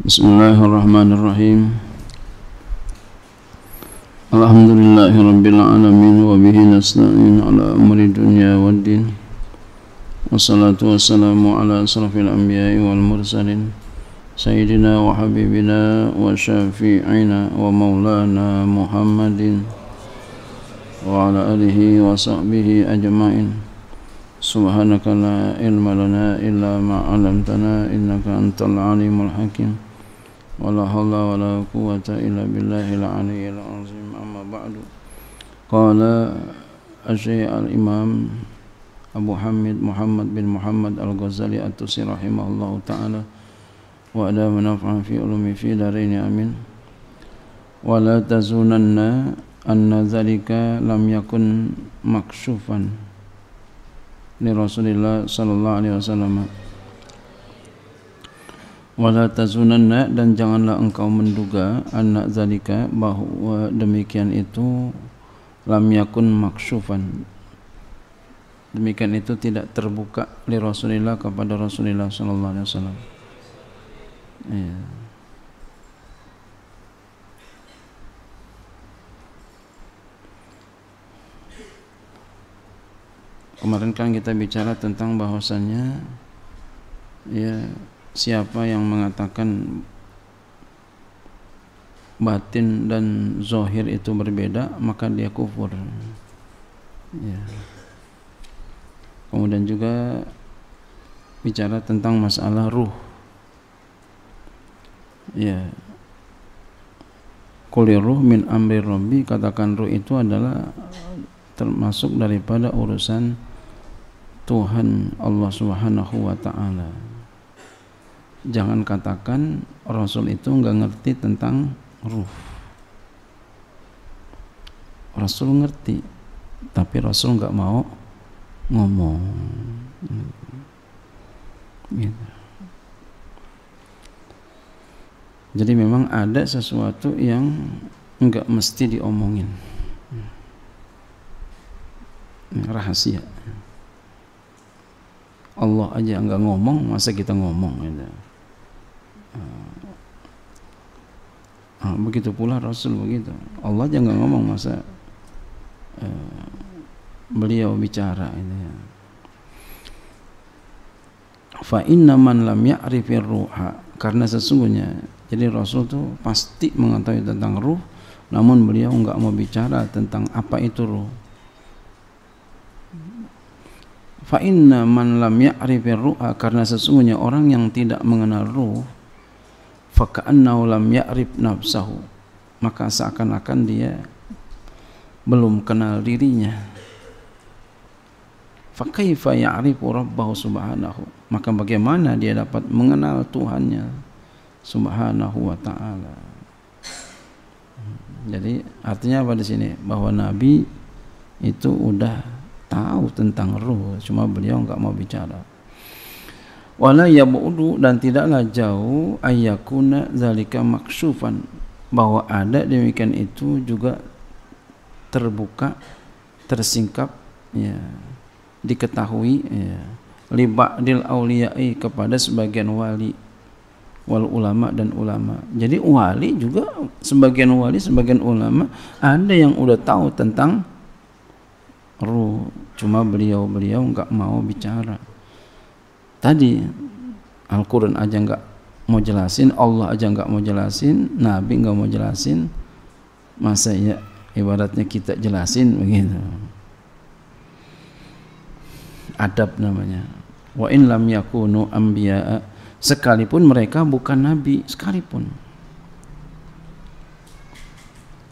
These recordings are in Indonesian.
Bismillahirrahmanirrahim. Alhamdulillahirabbil alamin wa bihi nasta'in ala amri dunya waddin. Wassalatu wassalamu ala asrafil anbiya'i wal mursalin sayyidina wa habibina wa syafi'ina wa maulana Muhammadin wa ala alihi wa sahbihi ajma'in. Subhanaka la ilma lana illa ma 'allamtana innaka antal alimul hakim. Wala haula wala quwwata illa billahil aliyyil azim. Amma ba'du. Qala Asy-Syaikh al-Imam Abu Hamid Muhammad bin Muhammad Al-Ghazali At-Tusi rahimahullahu ta'ala wa adama naf'an fi ulumi fi darain amin. Wa la tazunanna anna dzalika lam yakun maksyufan li Rasulillah sallallahu alaihi wasallam. Wala tazunanna, dan janganlah engkau menduga, anna zalika, bahwa demikian itu, lam yakun maksyufan, demikian itu tidak terbuka li Rasulillah, kepada Rasulullah sallallahu alaihi wasallam. Ya. Kemarin kan kita bicara tentang bahwasannya ya, siapa yang mengatakan batin dan zahir itu berbeda, maka dia kufur. Ya. Kemudian juga bicara tentang masalah ruh. Ya. Qul ruh min amri rabbi, katakan ruh itu adalah termasuk daripada urusan Tuhan Allah Subhanahu wa ta'ala. Jangan katakan Rasul itu enggak ngerti tentang ruh. Rasul ngerti, tapi Rasul enggak mau ngomong. Gitu. Jadi memang ada sesuatu yang enggak mesti diomongin. Rahasia. Allah aja enggak ngomong, masa kita ngomong gitu. Begitu pula Rasul begitu. Allah aja enggak ngomong, masa beliau bicara ini ya. Fa inna man lam ya'rifir ruha, karena sesungguhnya, jadi Rasul tuh pasti mengetahui tentang ruh, namun beliau enggak mau bicara tentang apa itu ruh. Fa inna man lam ya'rifir ruha, karena sesungguhnya orang yang tidak mengenal ruh, fa ka'annahu lam ya'rif nafsahu, maka seakan-akan dia belum kenal dirinya. Fa kaifa ya'rifu rabbahu subhanahu, maka bagaimana dia dapat mengenal Tuhannya subhanahu wa ta'ala. Jadi artinya apa di sini? Bahwa Nabi itu udah tahu tentang ruh, cuma beliau enggak mau bicara. Wala yabudu, dan tidaklah jauh, ayyakuna zalika maksyufan, bahwa ada demikian itu juga terbuka, tersingkap, ya, diketahui, ya, li ba'dil auliyai, kepada sebagian wali, wal ulama, dan ulama. Jadi wali juga, sebagian wali, sebagian ulama, ada yang udah tahu tentang ruh, cuma beliau enggak mau bicara. Tadi Al-Quran aja enggak mau jelasin, Allah aja enggak mau jelasin, Nabi enggak mau jelasin, masa ya ibaratnya kita jelasin begitu. Adab namanya. Wa in lam yakunu anbiya, sekalipun mereka bukan nabi, sekalipun.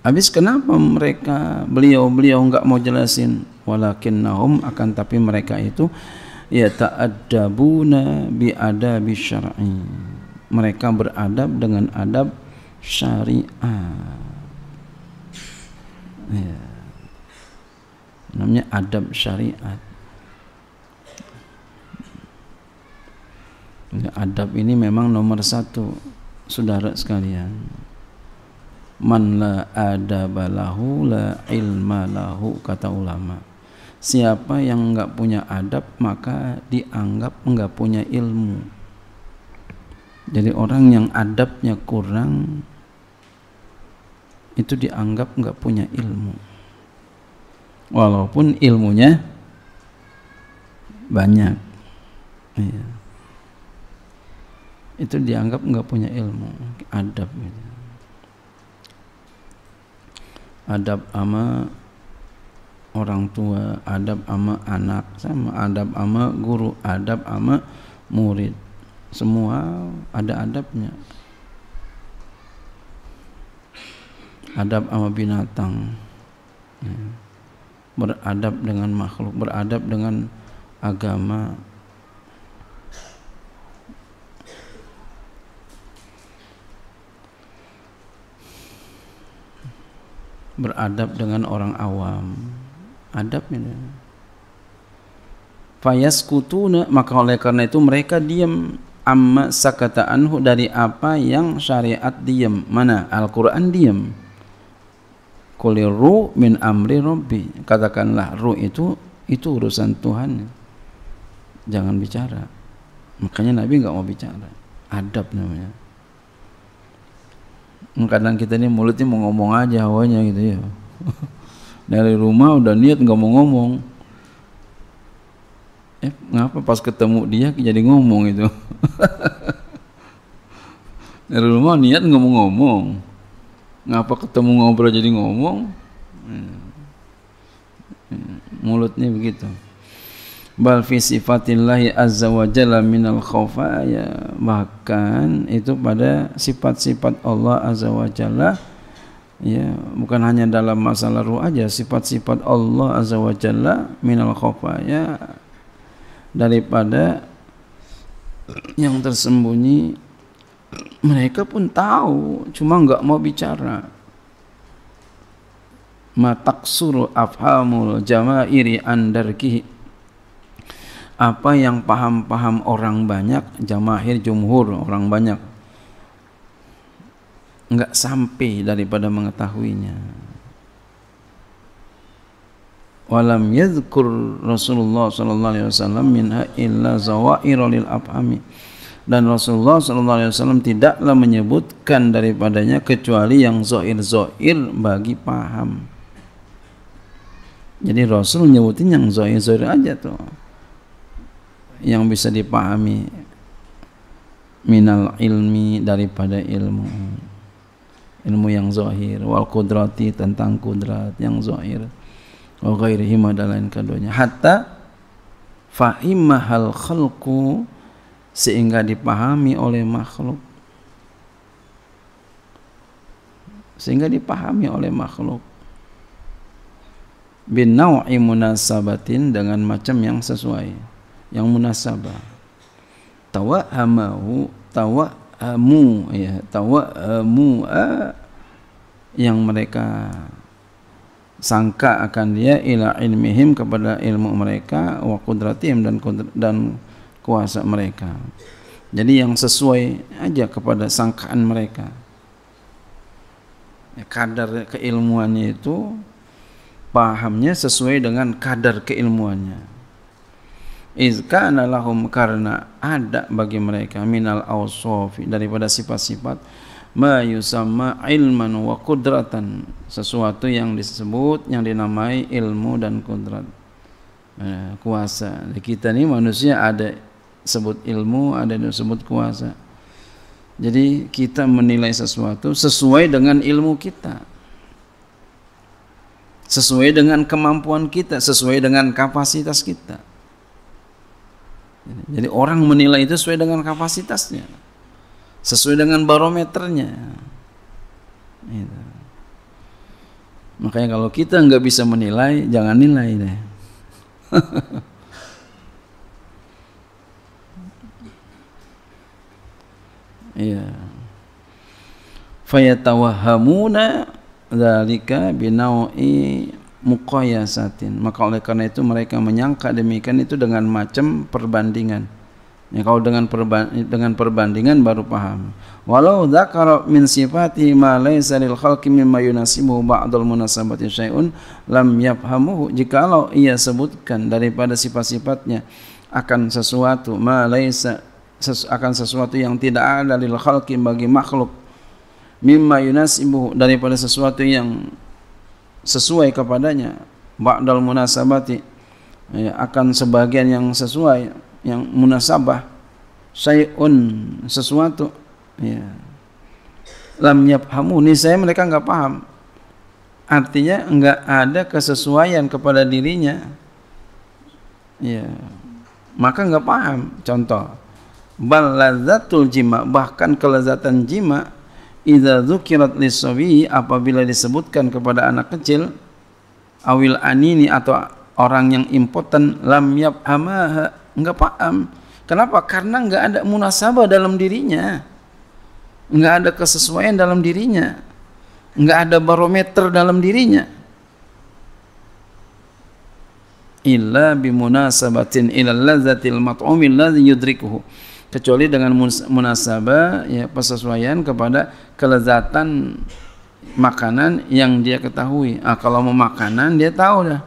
Habis kenapa mereka beliau enggak mau jelasin? Walakinnahum, akan tapi mereka itu yata'addabuna bi adabi syar'i, mereka beradab dengan adab syariah. Ya. Namanya adab syariat. Adab ini memang nomor satu, saudara sekalian. Man la adaba lahu la ilma lahu, kata ulama. Siapa yang enggak punya adab, maka dianggap enggak punya ilmu. Jadi orang yang adabnya kurang itu dianggap nggak punya ilmu, walaupun ilmunya banyak. Iya. Itu dianggap nggak punya ilmu, adab gitu. Adab sama orang tua, adab sama anak, sama adab sama guru, adab sama murid, semua ada adabnya. Adab sama binatang, ya. Beradab dengan makhluk, beradab dengan agama. Beradab dengan orang awam, adab ini. Fayaskutuna, maka oleh karena itu mereka diam, amma sakata anhu, dari apa yang syariat diam. Mana? Al-Quran diam. Qulir ru min amri rabbi, katakanlah ru itu urusan Tuhan, jangan bicara. Makanya Nabi nggak mau bicara, adab namanya. Kadang kita ini mulutnya mau ngomong aja hawanya gitu ya. Dari rumah udah niat nggak mau ngomong, ngapa pas ketemu dia jadi ngomong itu. Dari rumah niat nggak mau ngomong, ngapa ketemu ngobrol jadi ngomong. Mulutnya begitu. Bal fi sifatillahi azza wa jalla minal khafaya, bahkan itu pada sifat-sifat Allah azza wa jalla, ya, bukan hanya dalam masalah ruh aja, sifat-sifat Allah azza wa jalla minal khafaya, daripada yang tersembunyi mereka pun tahu, cuma enggak mau bicara. Ma taksuru afhamul jamairi andarkihi, apa yang paham-paham orang banyak, jamahir jumhur, orang banyak, enggak sampai daripada mengetahuinya. Walam yadhkur Rasulullah sallallahu alaihi wasallam minha illa zawairul lil afhami, dan Rasulullah sallallahu alaihi wasallam tidaklah menyebutkan daripadanya kecuali yang zahir-zahir bagi paham. Jadi Rasul nyebutin yang zahir-zahir aja tuh, yang bisa dipahami, minal ilmi, daripada ilmu yang zahir, wal kudrati, tentang kudrat yang zahir, wa ghairihi, dan lain keduanya. Hatta fahimahal khalqu, sehingga dipahami oleh makhluk, bin naw'i munasabatin, dengan macam yang sesuai, yang munasabah. Tawahamu, ya, yang mereka sangka akan dia, ila ilmihim, kepada ilmu mereka, wa qudratihim, dan kuasa mereka. Jadi yang sesuai aja kepada sangkaan mereka, ya, kadar keilmuannya itu, pahamnya sesuai dengan kadar keilmuannya. Izkana lahum, karena ada bagi mereka, minal awsofi, daripada sifat-sifat, ma yusamma ilman wa kudratan, sesuatu yang disebut, yang dinamai ilmu dan kudrat, kuasa. Kita ini manusia ada sebut ilmu, ada yang disebut kuasa. Jadi kita menilai sesuatu sesuai dengan ilmu kita, sesuai dengan kemampuan kita, sesuai dengan kapasitas kita. Jadi orang menilai itu sesuai dengan kapasitasnya, sesuai dengan barometernya. Gitu. Makanya kalau kita nggak bisa menilai, jangan nilai deh. Iya. Fayatawahhamuna dzalika binau'i muqayasatin, maka oleh karena itu mereka menyangka demikian itu dengan macam perbandingan. Ya, kalau dengan perbandingan baru paham. Walau dzakara min sifati ma laysa lil khalqi mimma yunasibuhu ba'dul munasabati syai'un lam yafhamuhu, jikalau ia sebutkan daripada sifat-sifatnya akan sesuatu ma laysa akan sesuatu yang tidak ada lil khalqi bagi makhluk, mimma yunasibu daripada sesuatu yang sesuai kepadanya, ba'dal munasabati ya, akan sebagian yang sesuai, yang munasabah, syai'un sesuatu ya, lam yafhamu niscaya mereka enggak paham, artinya enggak ada kesesuaian kepada dirinya ya, maka enggak paham. Contoh, bal lazzatul jima, bahkan kelezatan jima, idza dzukirat lis-sabi, apabila disebutkan kepada anak kecil, awil anini atau orang yang impoten, lam yafhamaha, enggak paham. Kenapa? Karena enggak ada munasabah dalam dirinya, enggak ada kesesuaian dalam dirinya, enggak ada barometer dalam dirinya. Illa bimunasabatin ilal lazzatil mat'umil ladzi yudrikuhu, kecuali dengan munasabah ya, persesuaian kepada kelezatan makanan yang dia ketahui. Kalau mau makanan dia tahu dah.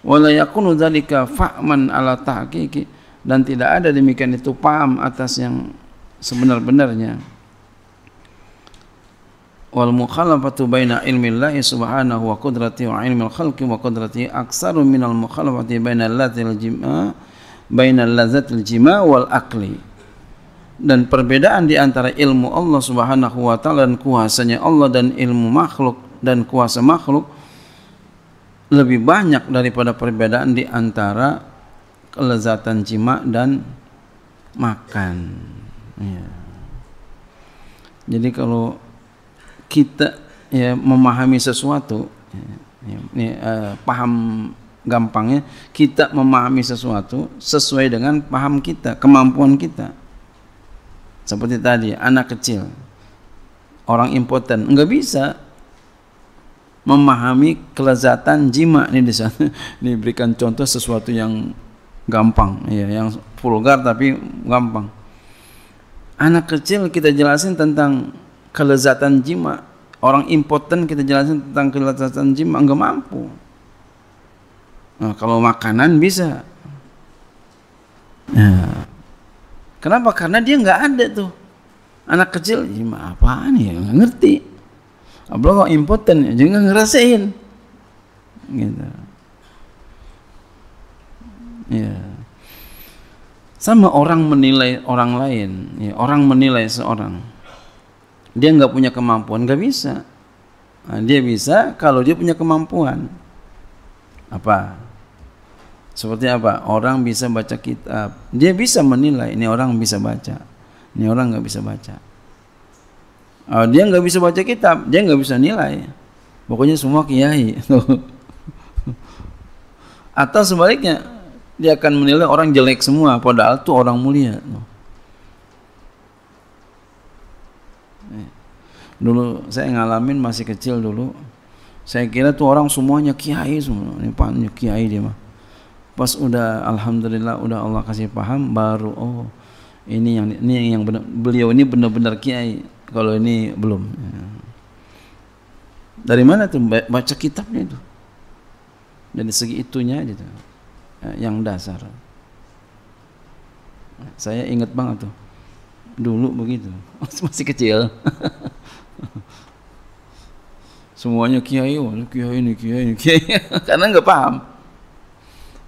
Wala yakunu dzalika fahman ala tahqiqi, dan tidak ada demikian itu paham atas yang sebenar-benarnya. Wal mukhalafatu baina ilmillahi subhanahu wa qudratihi wa ilmil khalqi wa qudratihi aktsaru minal mukhalafati baina lazzatil jima wal aqli, dan perbedaan di antara ilmu Allah subhanahu wa ta'ala dan kuasanya Allah dan ilmu makhluk dan kuasa makhluk lebih banyak daripada perbedaan di antara kelezatan jima dan makan ya. Jadi kalau kita ya memahami sesuatu paham gampangnya, kita memahami sesuatu sesuai dengan paham kita, kemampuan kita. Seperti tadi, anak kecil, orang impoten, enggak bisa memahami kelezatan jima. Ini di sana diberikan contoh sesuatu yang gampang ya, yang vulgar tapi gampang. Anak kecil kita jelasin tentang kelezatan jima, orang impoten kita jelasin tentang kelezatan jima, enggak mampu. Nah, kalau makanan bisa. Nah, kenapa? Karena dia nggak ada tuh. Anak kecil, jima apaan ya? Nggak ngerti. Apalagi kalau impoten, jadi nggak ngerasain. Gitu. Ya. Sama orang menilai orang lain. Ya, orang menilai seorang. Dia nggak punya kemampuan, nggak bisa. Nah, dia bisa kalau dia punya kemampuan. Apa? Seperti apa? Orang bisa baca kitab, dia bisa menilai ini orang bisa baca, ini orang nggak bisa baca. Dia nggak bisa baca kitab, dia nggak bisa nilai. Pokoknya semua kiai. Atau sebaliknya, dia akan menilai orang jelek semua, padahal itu orang mulia. Dulu saya ngalamin masih kecil dulu, saya kira tuh orang semuanya kiai semua, ini pannya kiai dia mah. Pas udah alhamdulillah udah Allah kasih paham, baru oh ini yang benar, beliau ini benar-benar kiai, kalau ini belum. Dari mana tuh? Baca kitabnya itu. Dari segi itunya gitu, yang dasar. Saya ingat banget tuh, dulu begitu, masih kecil. Semuanya kiai, kiai ini, karena nggak paham.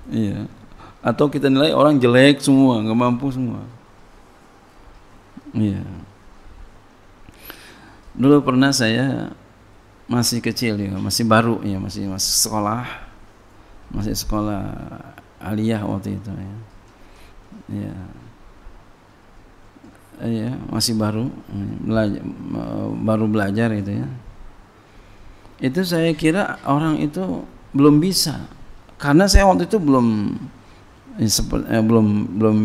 Iya. Atau kita nilai orang jelek semua, nggak mampu semua. Iya. Dulu pernah saya masih kecil ya, masih baru ya, masih sekolah aliyah waktu itu ya. Iya. Iya, masih baru belajar itu ya. Itu saya kira orang itu belum bisa, karena saya waktu itu belum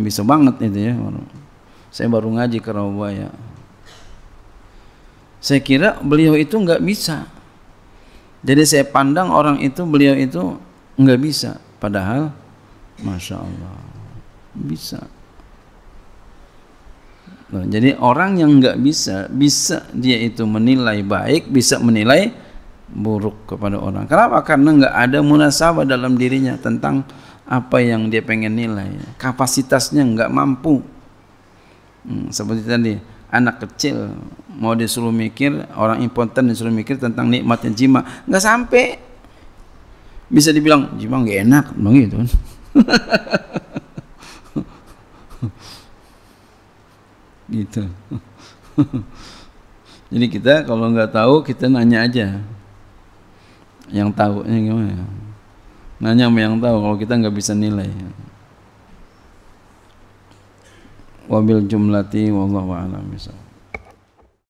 bisa banget itu ya. Saya baru ngaji ke Rawabaya. Saya kira beliau itu nggak bisa. Jadi saya pandang orang itu, beliau itu nggak bisa, padahal masya Allah bisa. Nah, jadi orang yang nggak bisa dia itu menilai baik, bisa menilai buruk kepada orang. Kenapa? Karena nggak ada munasabah dalam dirinya tentang apa yang dia pengen nilai, kapasitasnya nggak mampu. Seperti tadi, anak kecil mau disuruh mikir, orang impoten disuruh mikir tentang nikmatnya jima, nggak sampai. Bisa dibilang jima nggak enak, begitu kan? Gitu. Jadi kita kalau nggak tahu, kita nanya aja yang tahu gimana. Nanya sama yang tahu, kalau kita nggak bisa nilai. Wabil jumlati wallahu a'lam bishawab.